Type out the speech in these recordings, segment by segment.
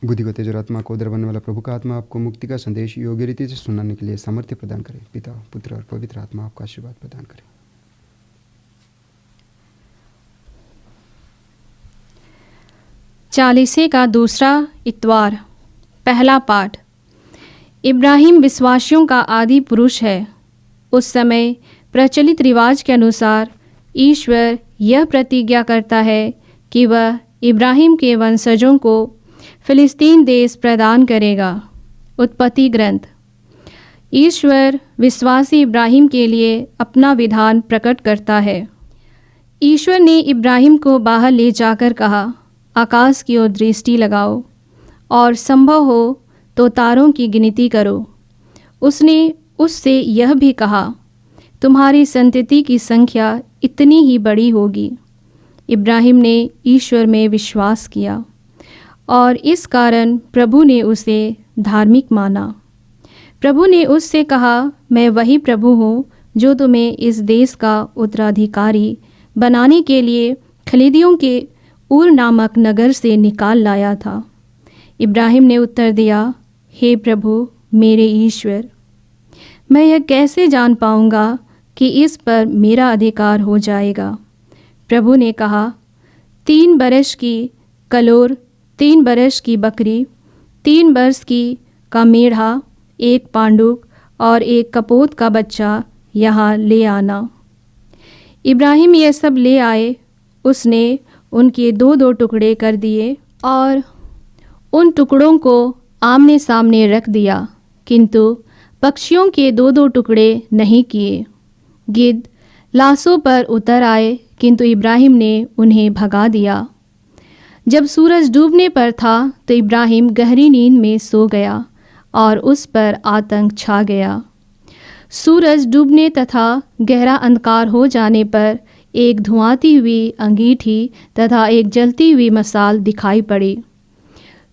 बुद्धि को तेज और आत्मा को उदर बनने वाला प्रभु का आत्मा आपको मुक्ति का संदेश योग्य रीति से सुनाने के लिए सामर्थ्य प्रदान करे। पिता, पुत्र और पवित्र आत्मा आपका आशीर्वाद प्रदान करे। चालीसे का दूसरा इतवार। पहला पाठ। इब्राहिम विश्वासियों का आदि पुरुष है। उस समय प्रचलित रिवाज के अनुसार ईश्वर यह प्रतिज्ञा करता है कि वह इब्राहिम के वंशजों को फिलिस्तीन देश प्रदान करेगा। उत्पत्ति ग्रंथ। ईश्वर विश्वासी इब्राहिम के लिए अपना विधान प्रकट करता है। ईश्वर ने इब्राहिम को बाहर ले जाकर कहा, आकाश की ओर दृष्टि लगाओ और संभव हो तो तारों की गिनती करो। उसने उससे यह भी कहा, तुम्हारी संतति की संख्या इतनी ही बड़ी होगी। इब्राहिम ने ईश्वर में विश्वास किया और इस कारण प्रभु ने उसे धार्मिक माना। प्रभु ने उससे कहा, मैं वही प्रभु हूँ जो तुम्हें इस देश का उत्तराधिकारी बनाने के लिए खलीदियों के ऊर नामक नगर से निकाल लाया था। इब्राहिम ने उत्तर दिया, हे प्रभु मेरे ईश्वर, मैं यह कैसे जान पाऊँगा कि इस पर मेरा अधिकार हो जाएगा। प्रभु ने कहा, 3 बरस की कलोर, 3 बरस की बकरी, 3 वर्ष की का मेढ़ा, 1 पांडुक और 1 कपोत का बच्चा यहाँ ले आना। इब्राहिम ये सब ले आए। उसने उनके 2-2 टुकड़े कर दिए और उन टुकड़ों को आमने सामने रख दिया, किंतु पक्षियों के 2-2 टुकड़े नहीं किए। गिद्ध लाशों पर उतर आए, किंतु इब्राहिम ने उन्हें भगा दिया। जब सूरज डूबने पर था तो इब्राहिम गहरी नींद में सो गया और उस पर आतंक छा गया। सूरज डूबने तथा गहरा अंधकार हो जाने पर एक धुआंती हुई अंगीठी तथा एक जलती हुई मसाल दिखाई पड़ी,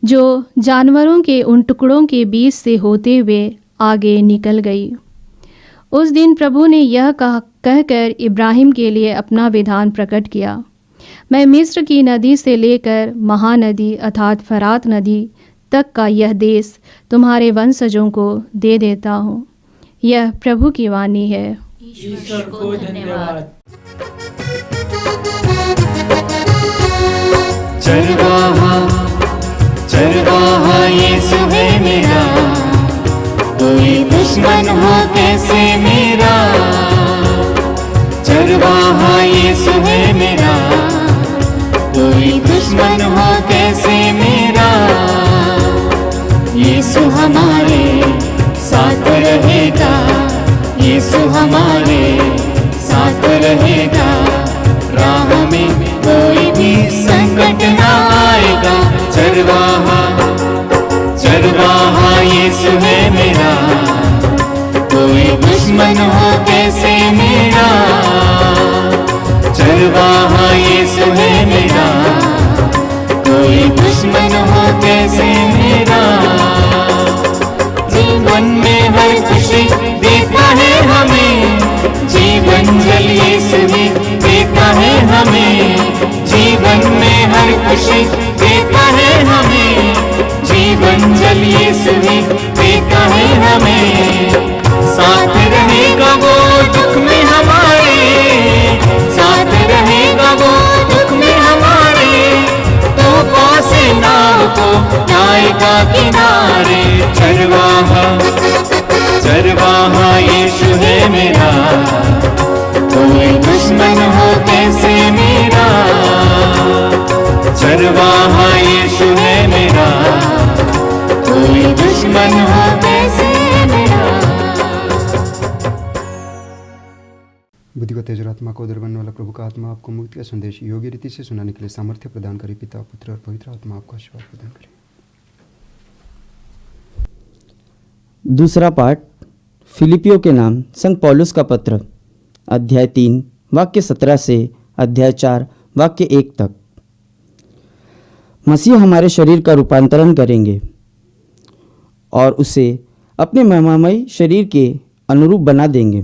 जो जानवरों के उन टुकड़ों के बीच से होते हुए आगे निकल गई। उस दिन प्रभु ने यह कहकर इब्राहिम के लिए अपना विधान प्रकट किया, मैं मिस्र की नदी से लेकर महानदी अर्थात फरात नदी तक का यह देश तुम्हारे वंशजों को दे देता हूँ। यह प्रभु की वाणी है। ईश्वर को धन्यवाद। चरवाहा चरवाहा यीशु है मेरा, कोई दुश्मन हो कैसे मेरा। चरवाहा यीशु है मेरा, कोई दुश्मन हो कैसे मेरा। यीशु हमारे साथ रहेगा, यीशु हमारे साथ रहेगा। राह में कोई भी संकट ना आएगा। चरवाहा चरवाहा यीशु है मेरा, कोई दुश्मन हो कैसे मेरा। चरवाहा यीशु है मेरा, कोई दुश्मन हो कैसे मेरा। जीवन में हर खुशी देता है हमें, जीवन जल यीशु ही देता है हमें। जीवन में हर खुशी देता है हमें, जीवन जल यीशु ही देता है हमें। साथ रहेगा वो दुख में हमारे, साथ रहेगा वो दुख में हमारे। तूफान से नाव को लाएगा किनारे। चरवाहा चरवाहा यीशु है मेरा, कोई दुश्मन हो कैसे मेरा। चरवाहा यीशु है मेरा, कोई दुश्मन हो कैसे मेरा। बुद्धि को तेज और आत्मा को उदर बनने वाला प्रभु का आत्मा आपको मुक्ति का संदेश योग्य रीति से सुनाने के लिए सामर्थ्य प्रदान करे। पिता, पुत्र और पवित्र आत्मा आपको आशीर्वाद प्रदान करे। दूसरा पाठ। फिलिपियों के नाम संत पौलुस का पत्र, अध्याय 3 वाक्य 17 से अध्याय 4 वाक्य 1 तक। मसीह हमारे शरीर का रूपांतरण करेंगे और उसे अपने महिमामय शरीर के अनुरूप बना देंगे।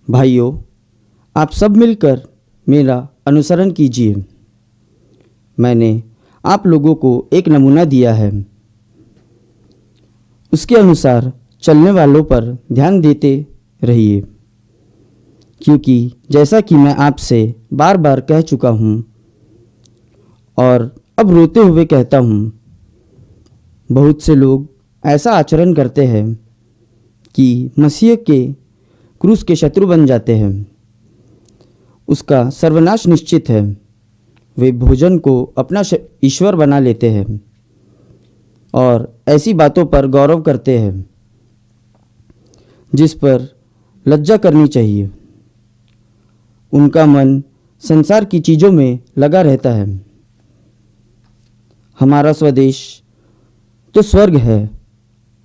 भाइयों, आप सब मिलकर मेरा अनुसरण कीजिए। मैंने आप लोगों को एक नमूना दिया है। उसके अनुसार चलने वालों पर ध्यान देते रहिए, क्योंकि जैसा कि मैं आपसे बार बार कह चुका हूँ और अब रोते हुए कहता हूँ, बहुत से लोग ऐसा आचरण करते हैं कि मसीह के क्रूस के शत्रु बन जाते हैं। उसका सर्वनाश निश्चित है। वे भोजन को अपना ईश्वर बना लेते हैं और ऐसी बातों पर गौरव करते हैं जिस पर लज्जा करनी चाहिए। उनका मन संसार की चीज़ों में लगा रहता है। हमारा स्वदेश तो स्वर्ग है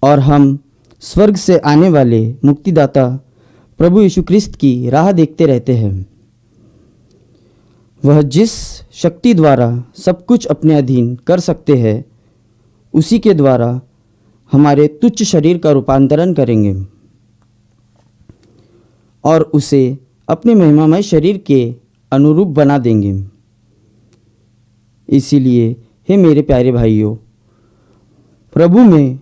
और हम स्वर्ग से आने वाले मुक्तिदाता प्रभु यीशु ख्रिस्त की राह देखते रहते हैं। वह जिस शक्ति द्वारा सब कुछ अपने अधीन कर सकते हैं, उसी के द्वारा हमारे तुच्छ शरीर का रूपांतरण करेंगे और उसे अपने महिमामय शरीर के अनुरूप बना देंगे। इसीलिए हे मेरे प्यारे भाइयों, प्रभु में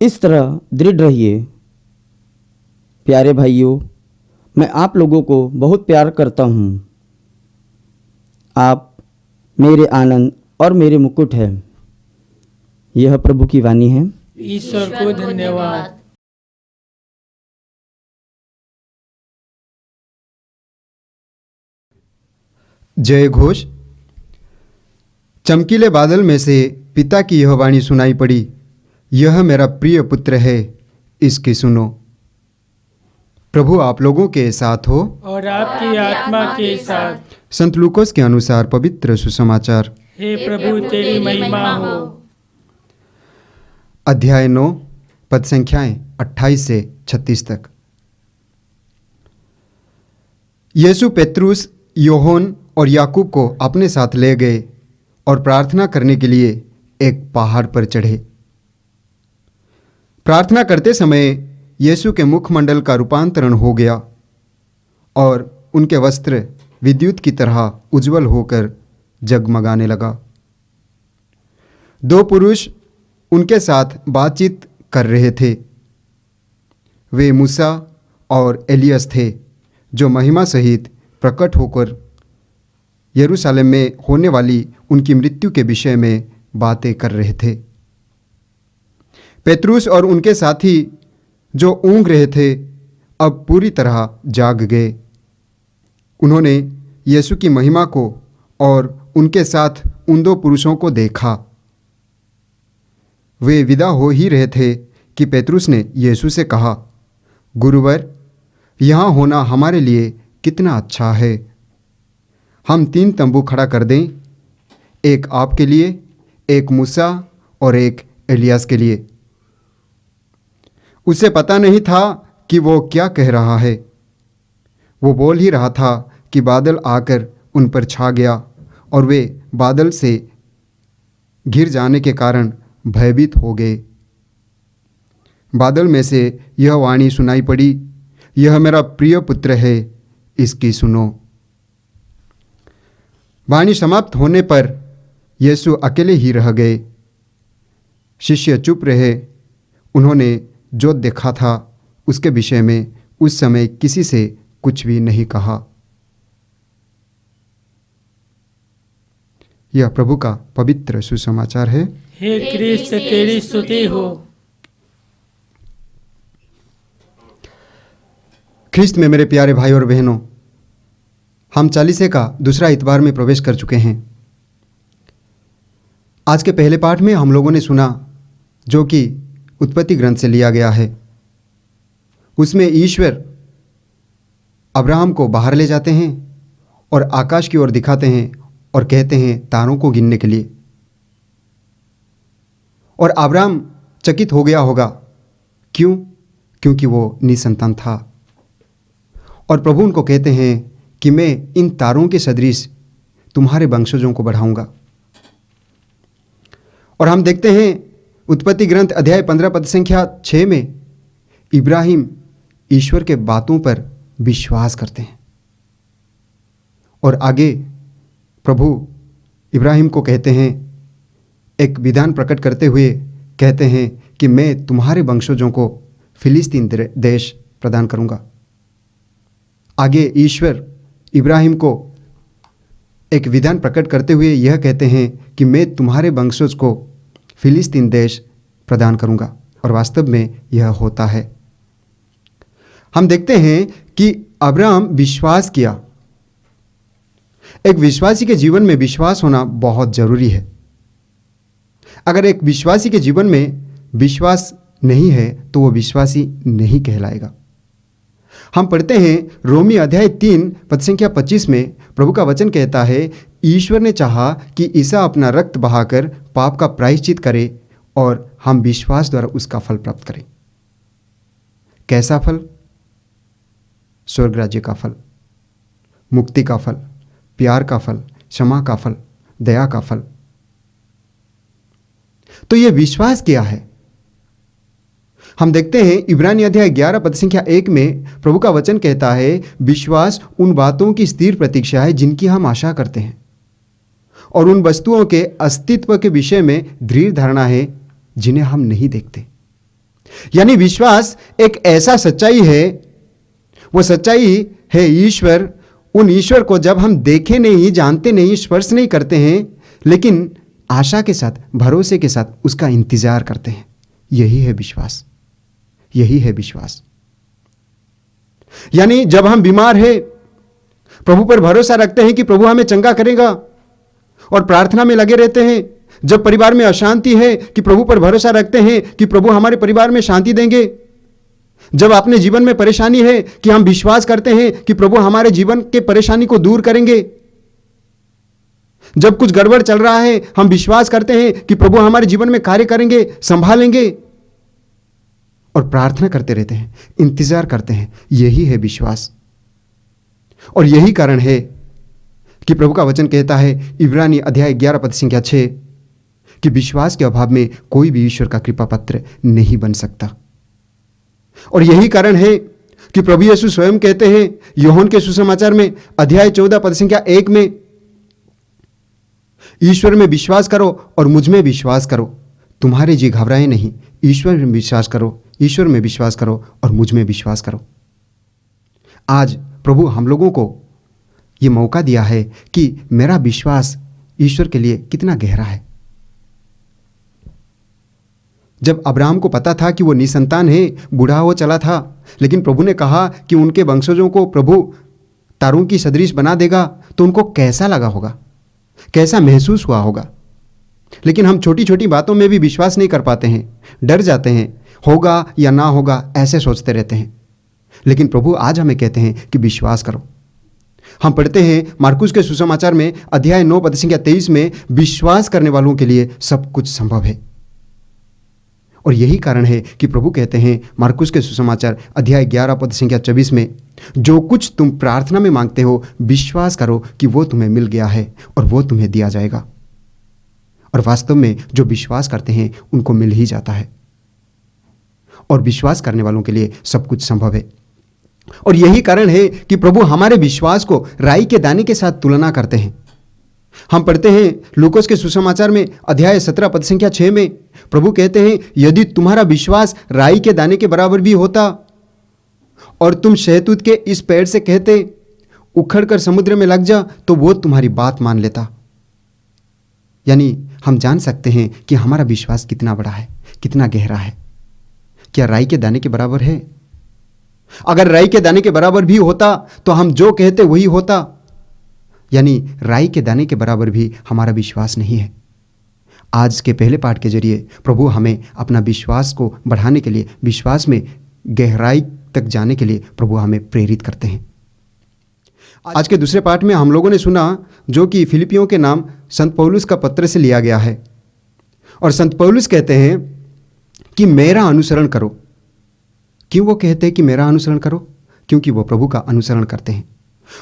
इस तरह दृढ़ रहिए। प्यारे भाइयों, मैं आप लोगों को बहुत प्यार करता हूँ। आप मेरे आनंद और मेरे मुकुट हैं। यह प्रभु की वाणी है। ईश्वर को धन्यवाद। जय घोष। चमकीले बादल में से पिता की यह वाणी सुनाई पड़ी, यह मेरा प्रिय पुत्र है, इसकी सुनो। प्रभु आप लोगों के साथ हो और आपकी आत्मा के साथ। संत लूकोस के अनुसार पवित्र सुसमाचार। हे प्रभु तेरी महिमा हो। अध्याय 9 पद संख्याएं 28 से 36 तक। यीशु पेत्रुस, योहन और याकूब को अपने साथ ले गए और प्रार्थना करने के लिए एक पहाड़ पर चढ़े। प्रार्थना करते समय यीशु के मुखमंडल का रूपांतरण हो गया और उनके वस्त्र विद्युत की तरह उज्जवल होकर जगमगाने लगा। दो पुरुष उनके साथ बातचीत कर रहे थे। वे मूसा और एलियस थे, जो महिमा सहित प्रकट होकर यरूशलेम में होने वाली उनकी मृत्यु के विषय में बातें कर रहे थे। पेत्रुस और उनके साथी जो ऊँघ रहे थे, अब पूरी तरह जाग गए। उन्होंने यीशु की महिमा को और उनके साथ उन दो पुरुषों को देखा। वे विदा हो ही रहे थे कि पेत्रुस ने यीशु से कहा, गुरुवर, यहाँ होना हमारे लिए कितना अच्छा है। हम 3 तंबू खड़ा कर दें, एक आपके लिए, एक मूसा और एक एलियास के लिए। उसे पता नहीं था कि वो क्या कह रहा है। वो बोल ही रहा था कि बादल आकर उन पर छा गया और वे बादल से घिर जाने के कारण भयभीत हो गए। बादल में से यह वाणी सुनाई पड़ी, यह मेरा प्रिय पुत्र है, इसकी सुनो। वाणी समाप्त होने पर यीशु अकेले ही रह गए। शिष्य चुप रहे। उन्होंने जो देखा था उसके विषय में उस समय किसी से कुछ भी नहीं कहा। यह प्रभु का पवित्र सुसमाचार है। हे क्रिस्त तेरी स्तुति हो। ख्रिस्त में मेरे प्यारे भाई और बहनों, हम चालीसे का दूसरा इतवार में प्रवेश कर चुके हैं। आज के पहले पाठ में हम लोगों ने सुना, जो कि उत्पत्ति ग्रंथ से लिया गया है। उसमें ईश्वर अब्राहम को बाहर ले जाते हैं और आकाश की ओर दिखाते हैं और कहते हैं तारों को गिनने के लिए। और अब्राहम चकित हो गया होगा। क्यों? क्योंकि वो निसंतान था। और प्रभु उनको कहते हैं कि मैं इन तारों के सदृश तुम्हारे वंशजों को बढ़ाऊंगा। और हम देखते हैं उत्पत्ति ग्रंथ अध्याय 15 पद संख्या 6 में इब्राहिम ईश्वर के बातों पर विश्वास करते हैं। और आगे प्रभु इब्राहिम को कहते हैं एक विधान प्रकट करते हुए कहते हैं कि मैं तुम्हारे वंशजों को फिलिस्तीन देश प्रदान करूंगा। आगे ईश्वर इब्राहिम को एक विधान प्रकट करते हुए यह कहते हैं कि मैं तुम्हारे वंशज को फिलिस्तीन देश प्रदान करूंगा, और वास्तव में यह होता है। हम देखते हैं कि अब्राहम विश्वास किया। एक विश्वासी के जीवन में विश्वास होना बहुत जरूरी है। अगर एक विश्वासी के जीवन में विश्वास नहीं है तो वो विश्वासी नहीं कहलाएगा। हम पढ़ते हैं रोमी अध्याय 3 पद संख्या 25 में प्रभु का वचन कहता है, ईश्वर ने चाहा कि ईसा अपना रक्त बहाकर पाप का प्रायश्चित करे और हम विश्वास द्वारा उसका फल प्राप्त करें। कैसा फल? स्वर्ग राज्य का फल, मुक्ति का फल, प्यार का फल, क्षमा का फल, दया का फल। तो यह विश्वास क्या है? हम देखते हैं इब्रानी अध्याय 11 पद संख्या 1 में प्रभु का वचन कहता है, विश्वास उन बातों की स्थिर प्रतीक्षा है जिनकी हम आशा करते हैं, और उन वस्तुओं के अस्तित्व के विषय में दृढ़ धारणा है जिन्हें हम नहीं देखते। यानी विश्वास एक ऐसा सच्चाई है, वो सच्चाई है ईश्वर। उन ईश्वर को जब हम देखे नहीं, जानते नहीं, स्पर्श नहीं करते हैं, लेकिन आशा के साथ, भरोसे के साथ उसका इंतजार करते हैं। यही है विश्वास, यही है विश्वास। यानी जब हम बीमार हैं, प्रभु पर भरोसा रखते हैं कि प्रभु हमें चंगा करेगा, और प्रार्थना में लगे रहते हैं। जब परिवार में अशांति है कि प्रभु पर भरोसा रखते हैं कि प्रभु हमारे परिवार में शांति देंगे। जब अपने जीवन में परेशानी है कि हम विश्वास करते हैं कि प्रभु हमारे जीवन के परेशानी को दूर करेंगे। जब कुछ गड़बड़ चल रहा है, हम विश्वास करते हैं कि प्रभु हमारे जीवन में कार्य करेंगे, संभालेंगे, और प्रार्थना करते रहते हैं, इंतजार करते हैं। यही है विश्वास। और यही कारण है कि प्रभु का वचन कहता है इब्रानी अध्याय 11 पद संख्या 6 कि विश्वास के अभाव में कोई भी ईश्वर का कृपा पत्र नहीं बन सकता। और यही कारण है कि प्रभु यीशु स्वयं कहते हैं यूहन्ना के सुसमाचार में अध्याय 14 पद संख्या 1 में, ईश्वर में विश्वास करो और मुझ में विश्वास करो, तुम्हारे जी घबराए नहीं। ईश्वर में विश्वास करो, ईश्वर में विश्वास करो और मुझ में विश्वास करो। आज प्रभु हम लोगों को ये मौका दिया है कि मेरा विश्वास ईश्वर के लिए कितना गहरा है। जब अब्राहम को पता था कि वो निसंतान है, बूढ़ा हो चला था, लेकिन प्रभु ने कहा कि उनके वंशजों को प्रभु तारों की सदृश बना देगा, तो उनको कैसा लगा होगा, कैसा महसूस हुआ होगा। लेकिन हम छोटी छोटी बातों में भी विश्वास नहीं कर पाते हैं, डर जाते हैं, होगा या ना होगा ऐसे सोचते रहते हैं। लेकिन प्रभु आज हमें कहते हैं कि विश्वास करो। हम पढ़ते हैं मार्कुस के सुसमाचार में अध्याय 9 पद संख्या 23 में, विश्वास करने वालों के लिए सब कुछ संभव है। और यही कारण है कि प्रभु कहते हैं मार्कुस के सुसमाचार अध्याय 11 पद संख्या 24 में, जो कुछ तुम प्रार्थना में मांगते हो विश्वास करो कि वो तुम्हें मिल गया है और वो तुम्हें दिया जाएगा। और वास्तव में जो विश्वास करते हैं उनको मिल ही जाता है, और विश्वास करने वालों के लिए सब कुछ संभव है। और यही कारण है कि प्रभु हमारे विश्वास को राई के दाने के साथ तुलना करते हैं। हम पढ़ते हैं लूकोस के सुसमाचार में अध्याय 17 पद संख्या 6 में प्रभु कहते हैं, यदि तुम्हारा विश्वास राई के दाने के बराबर भी होता और तुम शहतूत के इस पेड़ से कहते उखड़ कर समुद्र में लग जा, तो वो तुम्हारी बात मान लेता। यानी हम जान सकते हैं कि हमारा विश्वास कितना बड़ा है, कितना गहरा है। क्या राई के दाने के बराबर है? अगर राई के दाने के बराबर भी होता तो हम जो कहते वही होता। यानी राई के दाने के बराबर भी हमारा विश्वास नहीं है। आज के पहले पाठ के जरिए प्रभु हमें अपना विश्वास को बढ़ाने के लिए, विश्वास में गहराई तक जाने के लिए प्रभु हमें प्रेरित करते हैं। आज के दूसरे पाठ में हम लोगों ने सुना जो कि फिलिपियों के नाम संत पौलुस का पत्र से लिया गया है। और संत पौलुस कहते हैं कि मेरा अनुसरण करो। क्यों वो कहते हैं कि मेरा अनुसरण करो? क्योंकि वो प्रभु का अनुसरण करते हैं।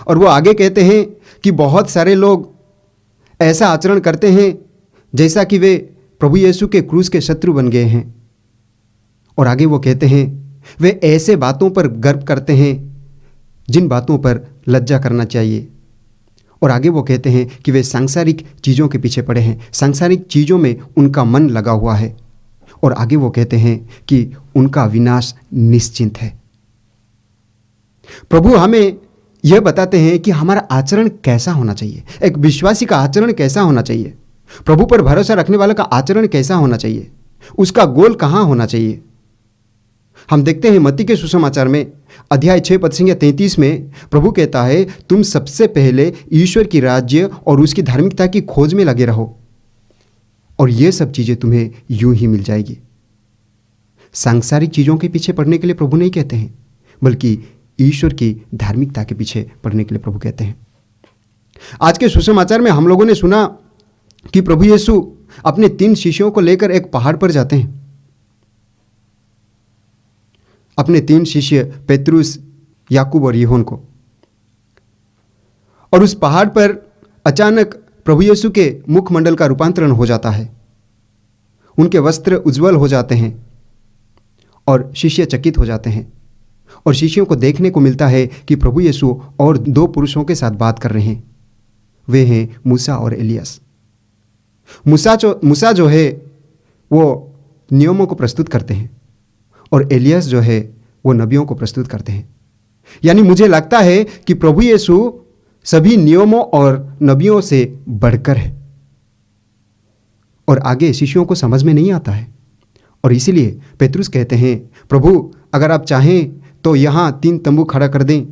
और वो आगे कहते हैं कि बहुत सारे लोग ऐसा आचरण करते हैं जैसा कि वे प्रभु यीशु के क्रूस के शत्रु बन गए हैं। और आगे वो कहते हैं वे ऐसे बातों पर गर्व करते हैं जिन बातों पर लज्जा करना चाहिए। और आगे वो कहते हैं कि वे सांसारिक चीज़ों के पीछे पड़े हैं, सांसारिक चीज़ों में उनका मन लगा हुआ है। और आगे वो कहते हैं कि उनका विनाश निश्चिंत है। प्रभु हमें यह बताते हैं कि हमारा आचरण कैसा होना चाहिए, एक विश्वासी का आचरण कैसा होना चाहिए, प्रभु पर भरोसा रखने वाले का आचरण कैसा होना चाहिए, उसका गोल कहाँ होना चाहिए। हम देखते हैं मत्ती के सुसमाचार में अध्याय 6 पद संख्या 33 में प्रभु कहता है, तुम सबसे पहले ईश्वर की राज्य और उसकी धार्मिकता की खोज में लगे रहो और ये सब चीज़ें तुम्हें यूं ही मिल जाएगी। सांसारिक चीज़ों के पीछे पड़ने के लिए प्रभु नहीं कहते हैं, बल्कि ईश्वर की धार्मिकता के पीछे पड़ने के लिए प्रभु कहते हैं। आज के सुसमाचार में हम लोगों ने सुना कि प्रभु यीशु अपने 3 शिष्यों को लेकर एक पहाड़ पर जाते हैं। अपने 3 शिष्य पेतरुस, याकूब और यूहन्ना को। और उस पहाड़ पर अचानक प्रभु यीशु के मुखमंडल का रूपांतरण हो जाता है, उनके वस्त्र उज्जवल हो जाते हैं और शिष्य चकित हो जाते हैं। और शिष्यों को देखने को मिलता है कि प्रभु यीशु और 2 पुरुषों के साथ बात कर रहे हैं। वे हैं मूसा और एलियास। मूसा जो है वो नियमों को प्रस्तुत करते हैं और एलियास जो है वो नबियों को प्रस्तुत करते हैं। यानी मुझे लगता है कि प्रभु यीशु सभी नियमों और नबियों से बढ़कर है और आगे शिष्यों को समझ में नहीं आता है। और इसीलिए पेतरुस कहते हैं, प्रभु अगर आप चाहें तो यहाँ 3 तंबू खड़ा कर दें,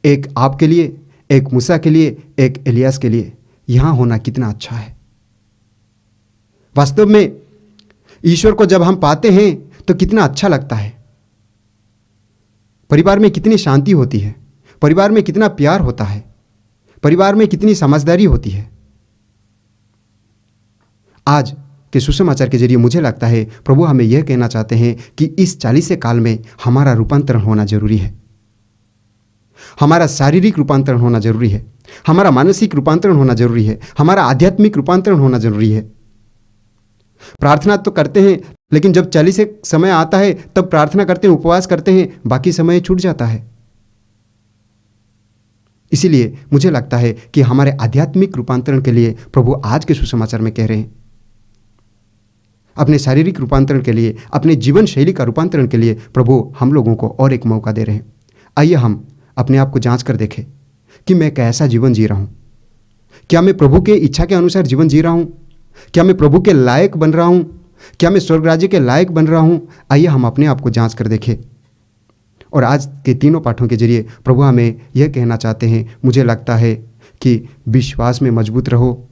एक आपके लिए, एक मूसा के लिए, एक एलियास के लिए। यहाँ होना कितना अच्छा है। वास्तव में ईश्वर को जब हम पाते हैं तो कितना अच्छा लगता है। परिवार में कितनी शांति होती है, परिवार में कितना प्यार होता है, परिवार में कितनी समझदारी होती है। आज के सुसमाचार के जरिए मुझे लगता है प्रभु हमें यह कहना चाहते हैं कि इस 40 काल में हमारा रूपांतरण होना जरूरी है। हमारा शारीरिक रूपांतरण होना जरूरी है, हमारा मानसिक रूपांतरण होना जरूरी है, हमारा आध्यात्मिक रूपांतरण होना जरूरी है। प्रार्थना तो करते हैं, लेकिन जब 40 समय आता है तब प्रार्थना करते हैं, उपवास करते हैं, बाकी समय छूट जाता है। इसीलिए मुझे लगता है कि हमारे आध्यात्मिक रूपांतरण के लिए प्रभु आज के सुसमाचार में कह रहे हैं, अपने शारीरिक रूपांतरण के लिए, अपने जीवन शैली का रूपांतरण के लिए प्रभु हम लोगों को और एक मौका दे रहे हैं। आइए हम अपने आप को जांच कर देखें कि मैं कैसा जीवन जी रहा हूँ। क्या मैं प्रभु के इच्छा के अनुसार जीवन जी रहा हूँ? क्या मैं प्रभु के लायक बन रहा हूँ? क्या मैं स्वर्ग राज्य के लायक बन रहा हूँ? आइए हम अपने आप को जांच कर देखें। और आज के तीनों पाठों के जरिए प्रभु हमें यह कहना चाहते हैं, मुझे लगता है कि विश्वास में मजबूत रहो,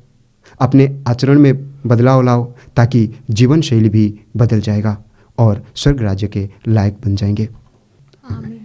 अपने आचरण में बदलाव लाओ, ताकि जीवन शैली भी बदल जाएगा और स्वर्ग राज्य के लायक बन जाएंगे। आमीन।